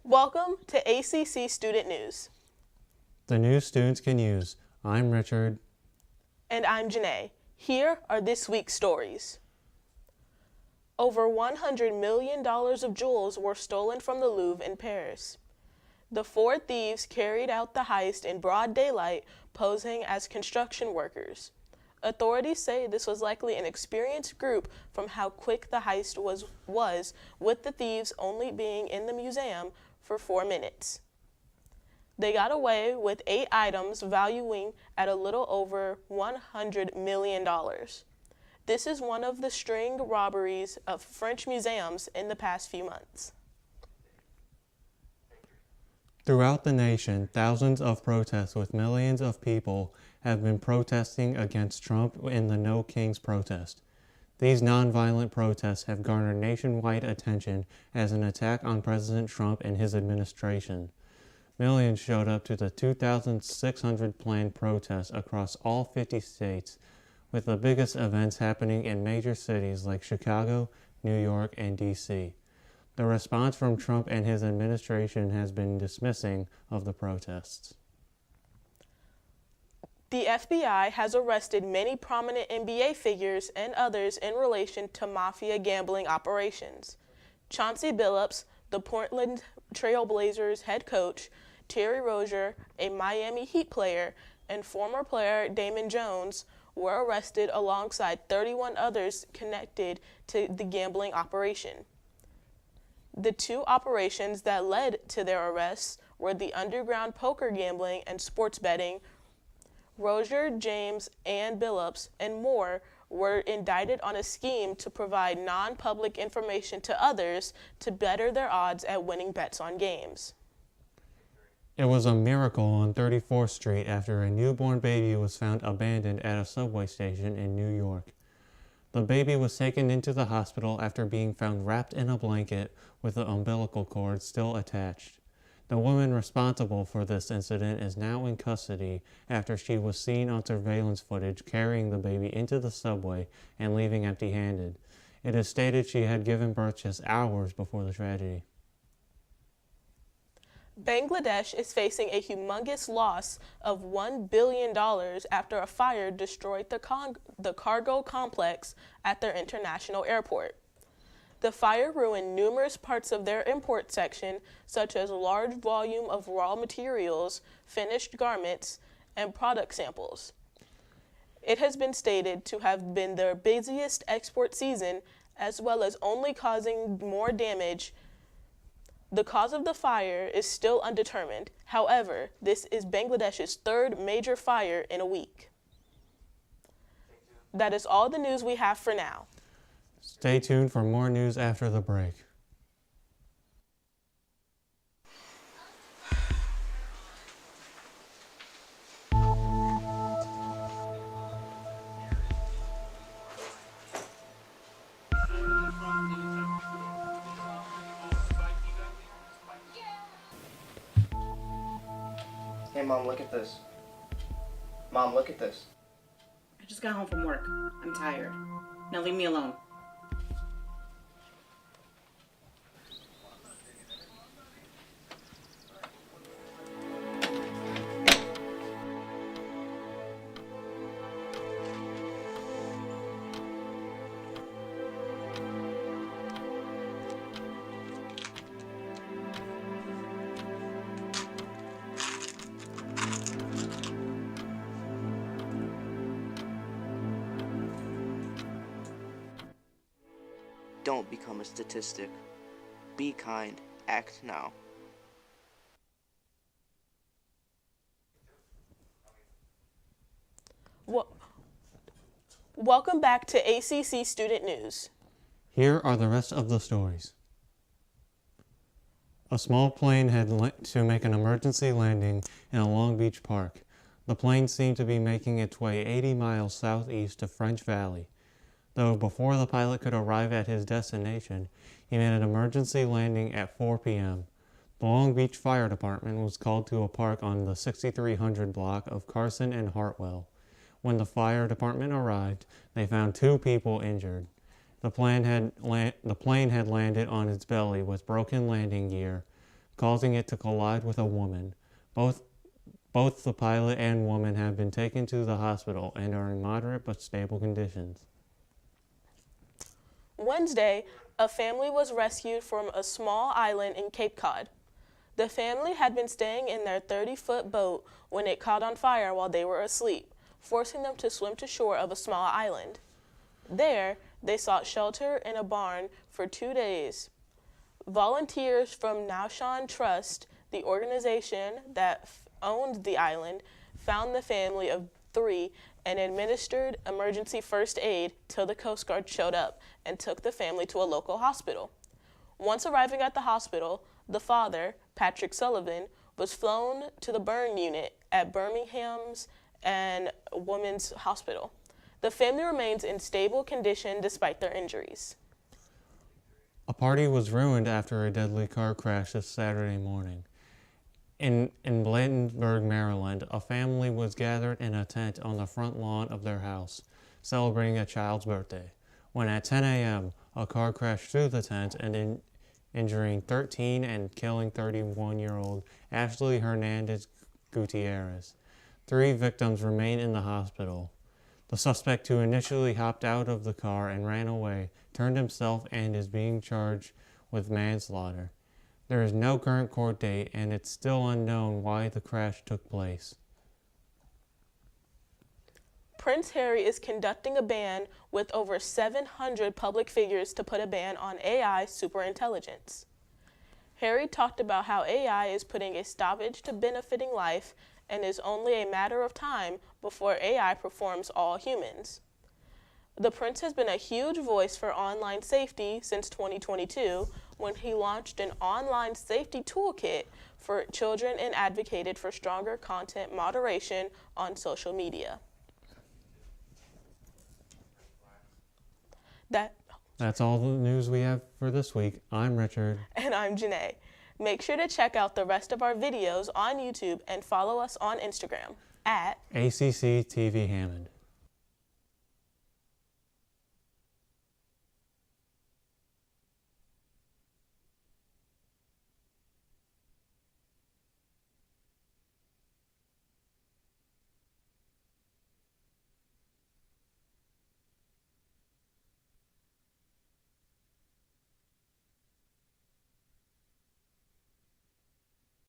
Welcome to ACC Student News. The news students can use. I'm Richard. And I'm Janae. Here are this week's stories. Over $100 million of jewels were stolen from the Louvre in Paris. The four thieves carried out the heist in broad daylight, posing as construction workers. Authorities say this was likely an experienced group from how quick the heist was, with the thieves only being in the museum for 4 minutes. They got away with 8 items valuing at a little over $100 million. This is one of the string robberies of French museums in the past few months. Throughout the nation, thousands of protests with millions of people have been protesting against Trump in the No Kings protest. These nonviolent protests have garnered nationwide attention as an attack on President Trump and his administration. Millions showed up to the 2,600 planned protests across all 50 states, with the biggest events happening in major cities like Chicago, New York, and D.C. The response from Trump and his administration has been dismissing of the protests. The FBI has arrested many prominent NBA figures and others in relation to mafia gambling operations. Chauncey Billups, the Portland Trail Blazers head coach, Terry Rozier, a Miami Heat player, and former player Damien Jones were arrested alongside 31 others connected to the gambling operation. The 2 operations that led to their arrests were the underground poker gambling and sports betting. Rozier, James, and Billups, and more were indicted on a scheme to provide non-public information to others to better their odds at winning bets on games. It was a miracle on 34th Street after a newborn baby was found abandoned at a subway station in New York. The baby was taken into the hospital after being found wrapped in a blanket with the umbilical cord still attached. The woman responsible for this incident is now in custody after she was seen on surveillance footage carrying the baby into the subway and leaving empty-handed. It is stated she had given birth just hours before the tragedy. Bangladesh is facing a humongous loss of $1 billion after a fire destroyed the cargo complex at their international airport. The fire ruined numerous parts of their import section, such as a large volume of raw materials, finished garments, and product samples. It has been stated to have been their busiest export season, as well as only causing more damage. The cause of the fire is still undetermined. However, this is Bangladesh's 3rd major fire in a week. That is all the news we have for now. Stay tuned for more news after the break. Hey, Mom, look at this. Mom, look at this. I just got home from work. I'm tired. Now leave me alone. Don't become a statistic. Be kind. Act now. Welcome back to ACC Student News. Here are the rest of the stories. A small plane had to make an emergency landing in a Long Beach park. The plane seemed to be making its way 80 miles southeast of French Valley. Though before the pilot could arrive at his destination, he made an emergency landing at 4 p.m. The Long Beach Fire Department was called to a park on the 6300 block of Carson and Hartwell. When the fire department arrived, they found 2 people injured. The plane had landed on its belly with broken landing gear, causing it to collide with a woman. Both the pilot and woman have been taken to the hospital and are in moderate but stable conditions. Wednesday, a family was rescued from a small island in Cape Cod. The family had been staying in their 30-foot boat when it caught on fire while they were asleep, forcing them to swim to shore of a small island. There, they sought shelter in a barn for 2 days. Volunteers from Naushan Trust, the organization that owned the island, found the family of 3 and administered emergency first aid till the Coast Guard showed up and took the family to a local hospital. Once arriving at the hospital, the father, Patrick Sullivan, was flown to the burn unit at Birmingham's and Women's Hospital. The family remains in stable condition despite their injuries. A party was ruined after a deadly car crash this Saturday morning. In Bladensburg, Maryland, a family was gathered in a tent on the front lawn of their house, celebrating a child's birthday, when at 10 a.m. a car crashed through the tent and injuring 13 and killing 31-year-old Ashley Hernandez Gutierrez. 3 victims remain in the hospital. The suspect, who initially hopped out of the car and ran away, turned himself and is being charged with manslaughter. There is no current court date, and it's still unknown why the crash took place. Prince Harry is conducting a ban with over 700 public figures to put a ban on AI superintelligence. Harry talked about how AI is putting a stoppage to benefiting life and is only a matter of time before AI performs all humans. The prince has been a huge voice for online safety since 2022, when he launched an online safety toolkit for children and advocated for stronger content moderation on social media. That's all the news we have for this week. I'm Richard. And I'm Janae. Make sure to check out the rest of our videos on YouTube and follow us on Instagram at ACC TV Hammond.